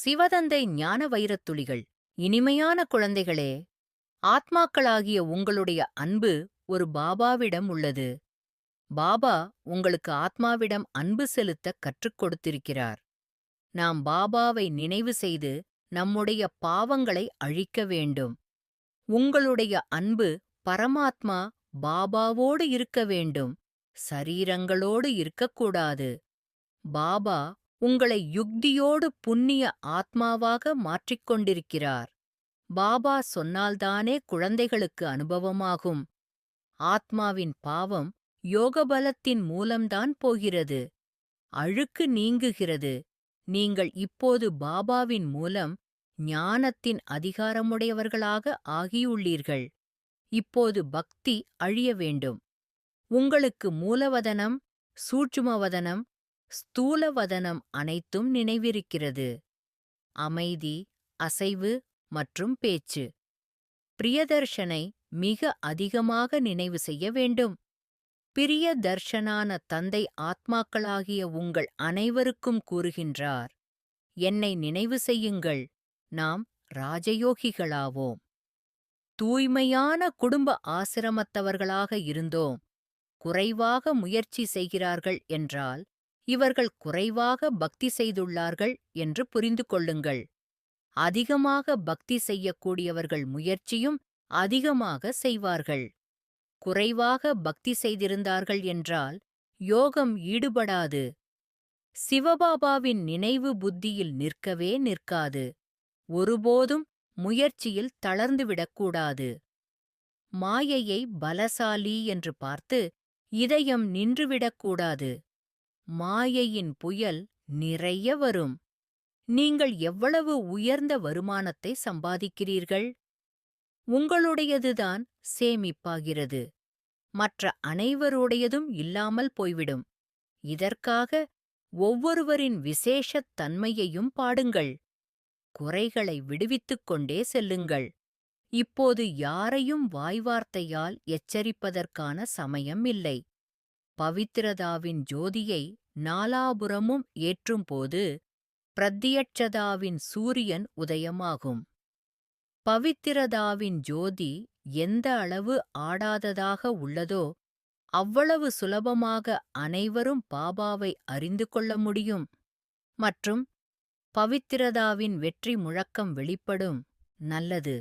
சிவதந்தை ஞான வைரத்துளிகள். இனிமையான குழந்தைகளே, ஆத்மாக்களாகிய உங்களுடைய அன்பு ஒரு பாபாவிடம் உள்ளது. பாபா உங்களுக்கு ஆத்மாவிடம் அன்பு செலுத்த கற்றுக் கொடுத்திருக்கிறார். நாம் பாபாவை நினைவு செய்து நம்முடைய பாவங்களை அழிக்க வேண்டும். உங்களுடைய அன்பு பரமாத்மா பாபாவோடு இருக்க வேண்டும், சரீரங்களோடு இருக்கக்கூடாது. பாபா உங்களை யுக்தியோடு புண்ணிய ஆத்மாவாக மாற்றிக் கொண்டிருக்கிறார். பாபா சொன்னால்தானே குழந்தைகளுக்கு அனுபவமாகும். ஆத்மாவின் பாவம் யோகபலத்தின் மூலம்தான் போகிறது. அழுக்கு நீங்குகிறது. நீங்கள் இப்போது பாபாவின் மூலம் ஞானத்தின் அதிகாரமுடையவர்களாக ஆகியுள்ளீர்கள். இப்போது பக்தி அழிய வேண்டும். உங்களுக்கு மூலவதனம், சூட்சுமவதனம், ஸ்தூலவதனம் அனைத்தும் நினைவிருக்கிறது. அமைதி, அசைவு மற்றும் பேச்சு. பிரியதர்ஷனை மிக அதிகமாக நினைவு செய்ய வேண்டும். பிரியதர்ஷனான தந்தை ஆத்மாக்களாகிய உங்கள் அனைவருக்கும் கூறுகின்றார், என்னை நினைவு செய்யுங்கள், நாம் ராஜயோகிகளாவோம். தூய்மையான குடும்ப ஆசிரமத்தவர்களாக இருந்தோம். குறைவாக முயற்சி செய்கிறார்கள் என்றால் இவர்கள் குறைவாக பக்தி செய்துள்ளார்கள் என்று புரிந்து கொள்ளுங்கள். அதிகமாக பக்தி செய்யக்கூடியவர்கள் முயற்சியும் அதிகமாக செய்வார்கள். குறைவாக பக்தி செய்திருந்தார்கள் என்றால் யோகம் ஈடுபடாது. சிவபாபாவின் நினைவு புத்தியில் நிற்கவே நிற்காது. ஒருபோதும் முயற்சியில் தளர்ந்துவிடக்கூடாது. மாயையை பலசாலி என்று பார்த்து இதயம் நின்றுவிடக்கூடாது. மாயையின் புயல் நிறைய வரும். நீங்கள் எவ்வளவு உயர்ந்த வருமானத்தை சம்பாதிக்கிறீர்கள்? உங்களுடையதுதான் சேமிப்பாகிறது. மற்ற அனைவருடையதும் இல்லாமல் போய்விடும். இதற்காக ஒவ்வொருவரின் விசேஷத் தன்மையையும் பாடுங்கள். குறைகளை விடுவித்துக் கொண்டே செல்லுங்கள். இப்போது யாரையும் வாய்வார்த்தையால் எச்சரிப்பதற்கான சமயம் இல்லை. பவித்ரதாவின் ஜோதியை நாலாபுறமும் ஏற்றும்போது பிரத்யட்சதாவின் சூரியன் உதயமாகும். பவித்திரதாவின் ஜோதி எந்த அளவு ஆடாததாக உள்ளதோ அவ்வளவு சுலபமாக அனைவரும் பாபாவை அறிந்து கொள்ள முடியும். மற்றும் பவித்திரதாவின் வெற்றி முழக்கம் வெளிப்படும். நல்லது.